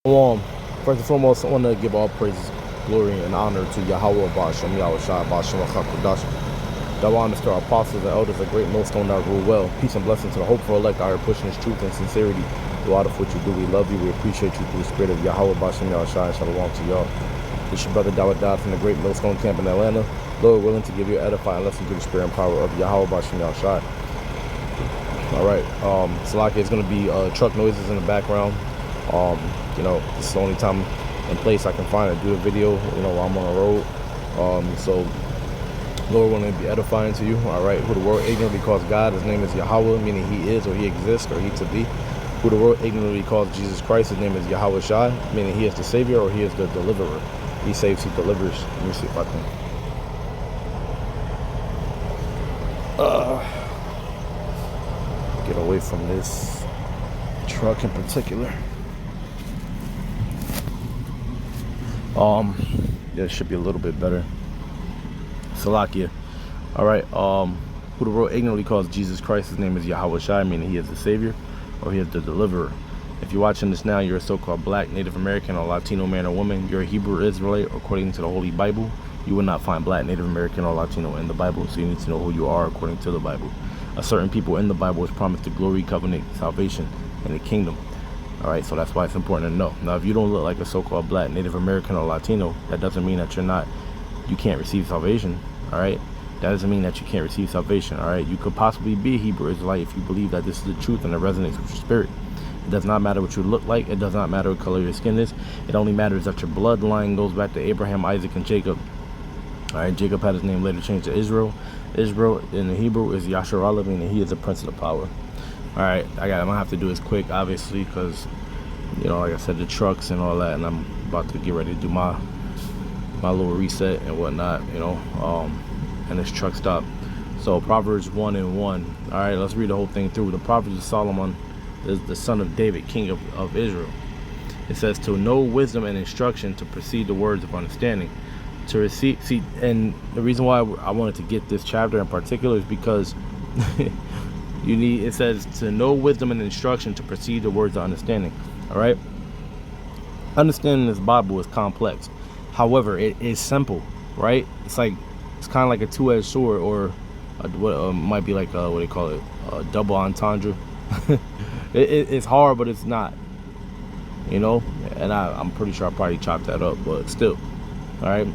First and foremost, I want to give all praises, glory, and honor to Yahweh Ba'ashem Yahushua Ba'ashem HaKadosh. That honors to our apostles and elders, a great millstone that rule well. Peace and blessing to the hopeful elect out here pushing His truth and sincerity throughout of what you do. We love you. We appreciate you through the spirit of Yahweh Ba'ashem Yahushua and Shalom to y'all. This your brother Dawud Dad from the great millstone camp in Atlanta. Lord willing to give you an edifying lesson through the spirit and power of Yahweh Ba'ashem Yahushua. All right, Salaki, it's going to be truck noises in the background. This is the only time and place I can find to do a video, while I'm on the road. So, Lord willing to be edifying to you. All right, who the world ignorantly calls God, His name is Yahweh, meaning He is or He exists or He to be. Who the world ignorantly calls Jesus Christ, His name is Yahweh Shai, meaning He is the Savior or He is the Deliverer. He saves, He delivers. Let me see if I can. Get away from this truck in particular. Yeah, it should be a little bit better. Salakia. All right. Who the world ignorantly calls Jesus Christ, His name is Yahweh Shai, meaning He is the Savior or He is the Deliverer. If you're watching this now, you're a so-called Black, Native American, or Latino man or woman. You're a Hebrew Israelite according to the Holy Bible. You will not find Black, Native American, or Latino in the Bible, so you need to know who you are according to the Bible. A certain people in the Bible is promised the glory, covenant, salvation, and the kingdom. All right, so that's why it's important to know. Now, if you don't look like a so-called Black, Native American, or Latino, that doesn't mean that you can't receive salvation. All right, that doesn't mean that you can't receive salvation. All right, you could possibly be a Hebrew Israelite if you believe that this is the truth and it resonates with your spirit. It does not matter what you look like. It does not matter what color your skin is. It only matters that your bloodline goes back to Abraham, Isaac, and Jacob. All right, Jacob had his name later changed to Israel. Israel in the Hebrew is Yasharallah, meaning he is the prince of the power. All right, I'm gonna have to do this quick, obviously, because like I said, the trucks and all that, and I'm about to get ready to do my little reset and whatnot, and this truck stop. So Proverbs 1:1. All right, let's read the whole thing through. The Proverbs of Solomon is the son of David, king of Israel. It says, to know wisdom and instruction, to perceive the words of understanding, to receive. See, and the reason why I wanted to get this chapter in particular is because it says to know wisdom and instruction, to perceive the words of understanding. All right, understanding this Bible is complex. However, it is simple, right? It's kind of like a two-edged sword, or what might be like what do they call it, a double entendre. It's hard, but it's not, and I'm pretty sure I probably chopped that up, but still. All right,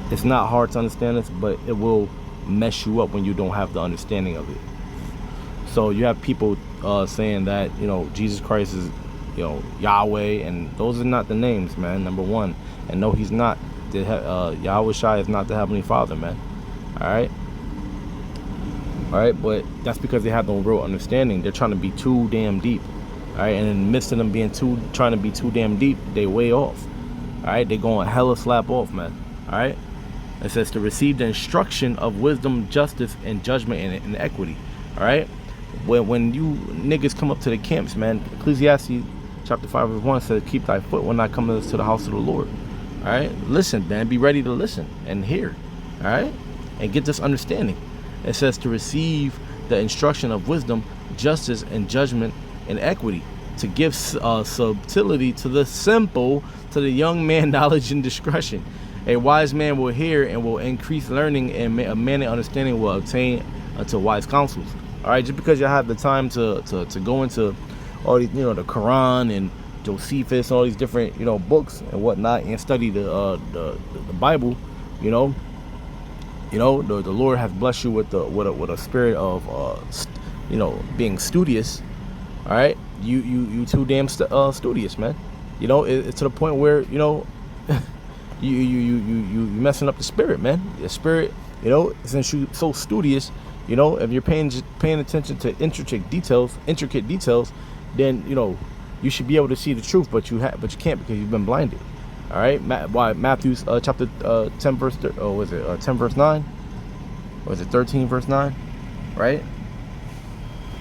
it's not hard to understand this, but it will mess you up when you don't have the understanding of it. So you have people saying that Jesus Christ is Yahweh, and those are not the names, man. Number one, and no, He's not. Yahweh Shai is not the Heavenly Father, man. All right, but that's because they have no real understanding. They're trying to be too damn deep. All right, and in the midst of them trying to be too damn deep, they way off. All right, they going hella slap off, man. All right, it says to receive the instruction of wisdom, justice, and judgment and equity. All right, when you niggas come up to the camps, man, Ecclesiastes chapter 5:1 says, keep thy foot when I come to the house of the Lord. All right, listen, man, be ready to listen and hear. All right, and get this understanding. It says to receive the instruction of wisdom, justice, and judgment and equity, to give subtlety to the simple, to the young man knowledge and discretion. A wise man will hear and will increase learning, and a man in understanding will obtain unto wise counsels. All right, just because you have the time to go into all these, the Quran and Josephus and all these different, books and whatnot, and study the Bible, the Lord has blessed you with a spirit of being studious. All right, you too damn studious, man. It's to the point where you messing up the spirit, man. The spirit, since you so studious, if you're paying attention to intricate details, then you should be able to see the truth, but you can't, because you've been blinded. All right, Matthew chapter 10 verse 10 verse 9, or is it 13 verse 9? Right?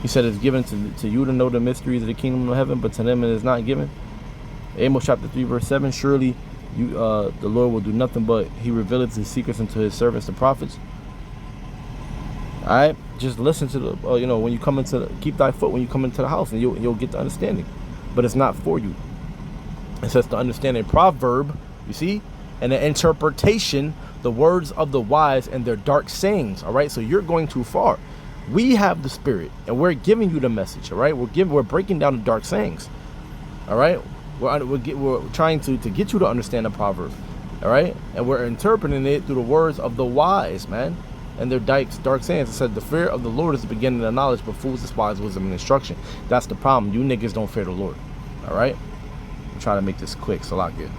He said it's given to you to know the mysteries of the kingdom of heaven, but to them it is not given. Amos chapter 3 verse 7, surely the Lord will do nothing but He revealeth His secrets unto His servants, the prophets. All right, just listen to the when you come keep thy foot when you come into the house, and you'll get the understanding. But it's not for you. It says to understand a proverb, you see, and an interpretation, the words of the wise and their dark sayings. All right, so you're going too far. We have the Spirit, and we're giving you the message. All right, we're breaking down the dark sayings. All right, we're trying to get you to understand the proverb. All right, and we're interpreting it through the words of the wise, man, and their dark sayings. It said the fear of the Lord is the beginning of knowledge, but fools despise wisdom and instruction. That's the problem. You niggas don't fear the Lord. All right, I'm trying to make this quick. Salakia.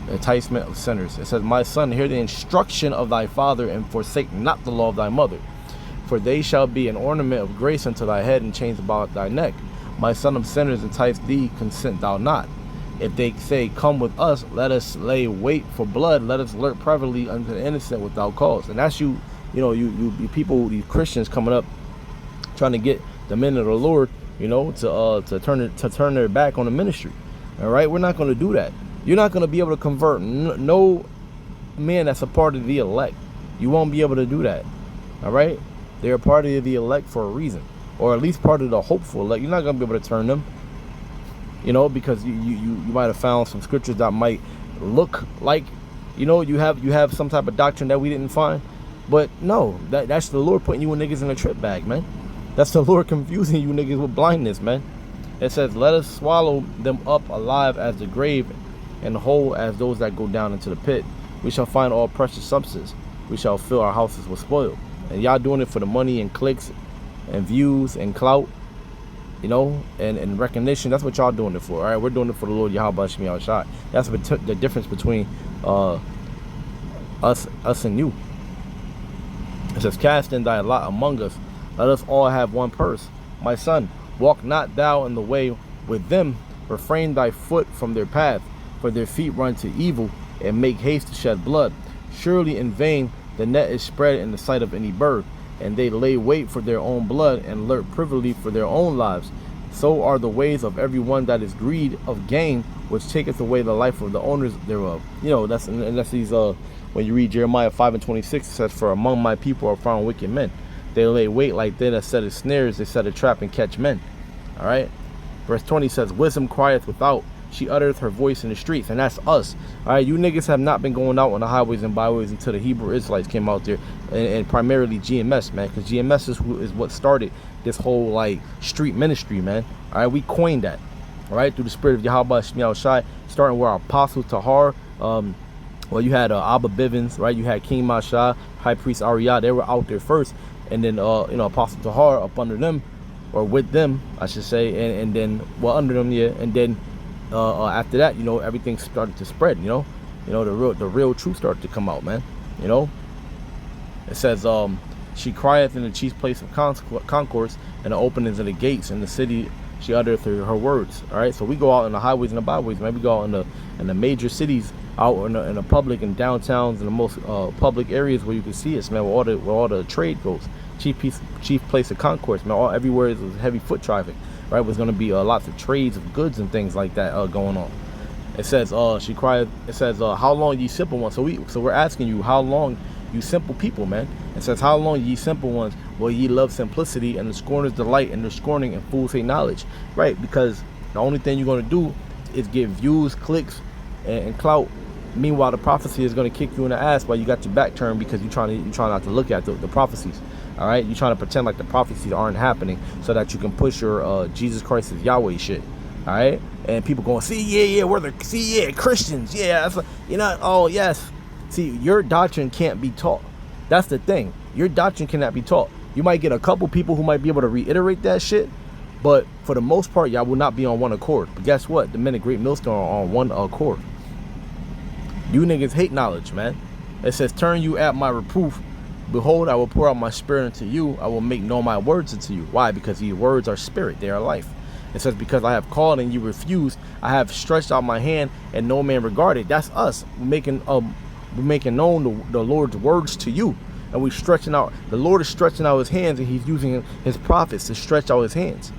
Enticement of sinners. It says, my son, hear the instruction of thy father, and forsake not the law of thy mother. For they shall be an ornament of grace unto thy head, and chains about thy neck. My son, of sinners entice thee, consent thou not. If they say, come with us, let us lay wait for blood, let us lurk privately unto the innocent without cause. And that's you people, these Christians coming up, trying to get the men of the Lord, to turn their back on the ministry. All right, we're not going to do that. You're not going to be able to convert no man that's a part of the elect. You won't be able to do that. All right, they're a part of the elect for a reason, or at least part of the hopeful elect. You're not going to be able to turn them, because you might have found some scriptures that might look like, you have some type of doctrine that we didn't find. But no, that's the Lord putting you niggas in a trip bag, man. That's the Lord confusing you niggas with blindness, man. It says, let us swallow them up alive as the grave, and whole as those that go down into the pit. We shall find all precious substance. We shall fill our houses with spoil. And y'all doing it for the money and clicks and views and clout, and recognition. That's what y'all doing it for. All right, we're doing it for the Lord Yahweh Shemi Shai. That's the difference between us and you. It says, cast in thy lot among us. Let us all have one purse. My son, walk not thou in the way with them. Refrain thy foot from their path. For their feet run to evil, and make haste to shed blood. Surely in vain the net is spread in the sight of any bird, and they lay wait for their own blood, and lurk privily for their own lives. So are the ways of every one that is greed of gain, which taketh away the life of the owners thereof. That's these when you read Jeremiah 5:26, it says, for among my people are found wicked men. They lay wait like they that set a snares, they set a trap and catch men. All right. Verse 20 says, wisdom crieth without, she uttereth her voice in the streets. And that's us. All right, you niggas have not been going out on the highways and byways until the Hebrew Israelites came out there, and primarily GMS, man, because GMS is what started this whole street ministry, man. All right, we coined that. All right, through the spirit of Yahweh Shemi Shai, starting with our apostle Tahar. You had Abba Bivens, right? You had King Masha, High Priest Ariyah. They were out there first, and then Apostle Tahar up under them, or with them, I should say, and then under them, yeah, and then. After that, everything started to spread. The real truth started to come out, man. It says, she crieth in the chief place of concourse, and the openings of the gates in the city. She uttereth her words. All right, so we go out in the highways and the byways, man. We go out in the major cities, out in the public and downtowns and the most public areas where you can see us, man. Where all the trade goes, chief place of concourse, man. Everywhere is heavy foot traffic. Right, was going to be lots of trades of goods and things like that going on. It says, she cried. It says, how long ye simple ones? So we're asking you, how long, you simple people, man? It says, how long ye simple ones will ye love simplicity, and the scorners delight in their scorning, and fools hate knowledge? Right, because the only thing you're going to do is get views, clicks, and clout. Meanwhile, the prophecy is going to kick you in the ass while you got your back turned, because you try not to look at the prophecies. All right, you're trying to pretend like the prophecies aren't happening so that you can push your Jesus Christ is Yahweh shit. All right, and people going, we're Christians, oh yes. See, your doctrine can't be taught. That's the thing. Your doctrine cannot be taught. You might get a couple people who might be able to reiterate that shit, but for the most part, y'all will not be on one accord. But guess what? The men of Great Millstone are on one accord. You niggas hate knowledge, man. It says, turn you at my reproof. Behold, I will pour out my spirit into you. I will make known my words unto you. Why? Because these words are spirit. They are life. It says, because I have called and you refused. I have stretched out my hand and no man regarded. That's us making known the Lord's words to you. And we stretching out. The Lord is stretching out his hands, and he's using his prophets to stretch out his hands.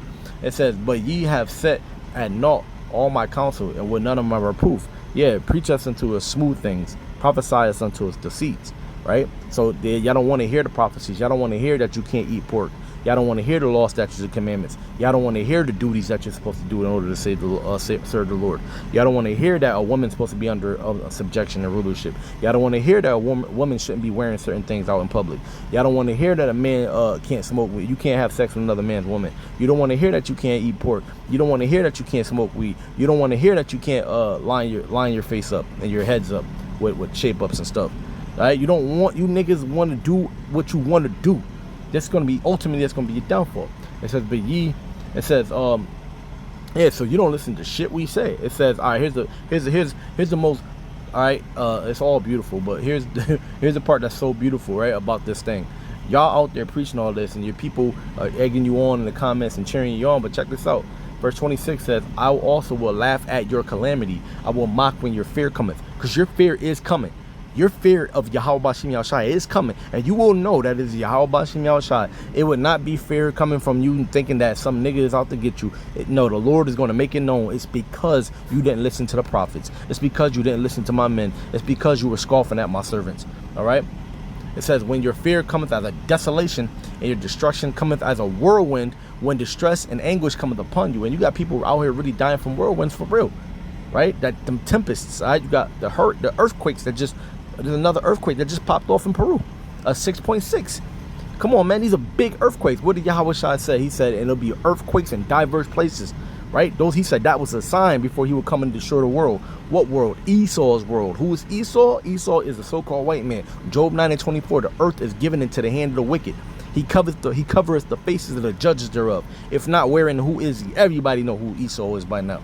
It says, but ye have set at naught all my counsel, and with none of my reproof. Yeah, preach us into smooth things. Prophesy us unto us deceits. Right? So y'all don't want to hear the prophecies. Y'all don't want to hear that you can't eat pork. Y'all don't want to hear the law, statutes, and commandments. Y'all don't want to hear the duties that you're supposed to do in order to serve the Lord. Y'all don't want to hear that a woman's supposed to be under subjection and rulership. Y'all don't want to hear that a woman shouldn't be wearing certain things out in public. Y'all don't want to hear that a man can't smoke weed. You can't have sex with another man's woman. You don't want to hear that you can't eat pork. You don't want to hear that you can't smoke weed. You don't want to hear that you can't line your face up and your heads up with shape ups and stuff. All right, you niggas want to do what you want to do. That's gonna be ultimately your downfall. It says, but ye, it says, yeah. So you don't listen to shit we say. It says, all right, here's the most, all right, it's all beautiful, but here's the part that's so beautiful, right, about this thing. Y'all out there preaching all this, and your people are egging you on in the comments and cheering you on. But check this out. Verse 26 says, I also will laugh at your calamity. I will mock when your fear cometh, because your fear is coming. Your fear of Yahweh Bashim Yahushai is coming, and you will know that it is Yahweh Bashim Yahushai. It would not be fear coming from you thinking that some nigga is out to get you. No, the Lord is going to make it known. It's because you didn't listen to the prophets. It's because you didn't listen to my men. It's because you were scoffing at my servants. All right? It says, when your fear cometh as a desolation, and your destruction cometh as a whirlwind, when distress and anguish cometh upon you. And you got people out here really dying from whirlwinds for real, right? That them tempests, right? You got the earthquakes that just... There's another earthquake that just popped off in Peru, a 6.6. Come on, man, these are big earthquakes. What did Yahweh Shai say? He said, and it'll be earthquakes in diverse places, right? He said that was a sign before he would come and destroy the world. What world? Esau's world. Who is Esau? Esau is the so-called white man. Job 9:24. The earth is given into the hand of the wicked. He covers the faces of the judges thereof. If not, wherein who is he? Everybody know who Esau is by now.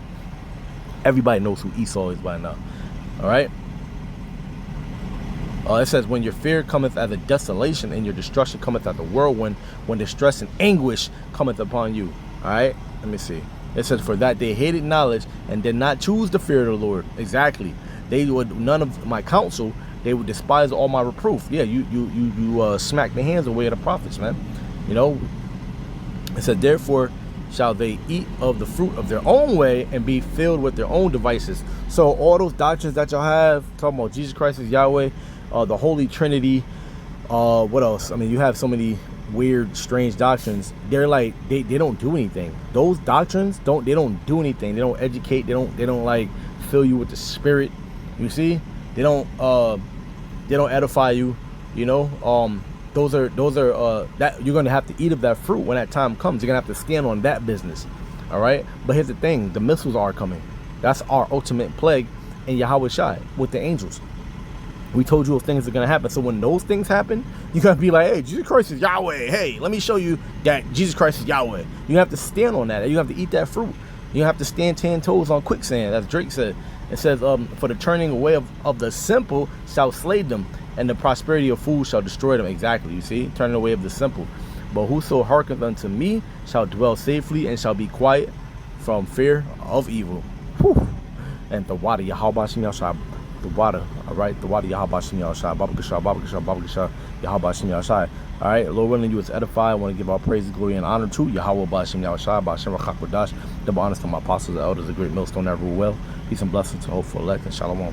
Everybody knows who Esau is by now. All right. It says, when your fear cometh as a desolation, and your destruction cometh as a whirlwind, when distress and anguish cometh upon you. All right, let me see. It says, for that they hated knowledge and did not choose the fear of the Lord. Exactly. They would none of my counsel. They would despise all my reproof. Yeah, you smack the hands away of the prophets, man. You know. It said, therefore shall they eat of the fruit of their own way and be filled with their own devices. So all those doctrines that y'all have, talking about Jesus Christ is Yahweh, the Holy Trinity, what else? I mean, you have so many weird, strange doctrines. They're like, they don't do anything. Those doctrines don't do anything. They don't educate. They don't like fill you with the Spirit. You see, they don't edify you. You know, those are that you're gonna have to eat of that fruit when that time comes. You're gonna have to stand on that business. All right. But here's the thing: the missiles are coming. That's our ultimate plague in Yahweh Shai with the angels. We told you if things are going to happen. So when those things happen, you're going to be like, hey, Jesus Christ is Yahweh. Hey, let me show you that Jesus Christ is Yahweh. You have to stand on that. You have to eat that fruit. You have to stand 10 toes on quicksand, as Drake said. It says, for the turning away of the simple shall slay them, and the prosperity of fools shall destroy them. Exactly, you see? Turning away of the simple. But whoso hearkeneth unto me shall dwell safely and shall be quiet from fear of evil. Whew. And the water, Yahweh Shem Yahshua. The water, all right, the water, Yahweh Shem Yahushai, Baba Kashah, Baba Kashah, Baba Kashah, Yahweh Shem Yahushai. All right, Lord willing, you is edified. I want to give all praise, glory, and honor to Yahweh Bashim Yahushai, Bashim Rachak Wadash, double honors to my apostles, the elders, the great millstone that rule well. Peace and blessings to hopeful elect, and shalom.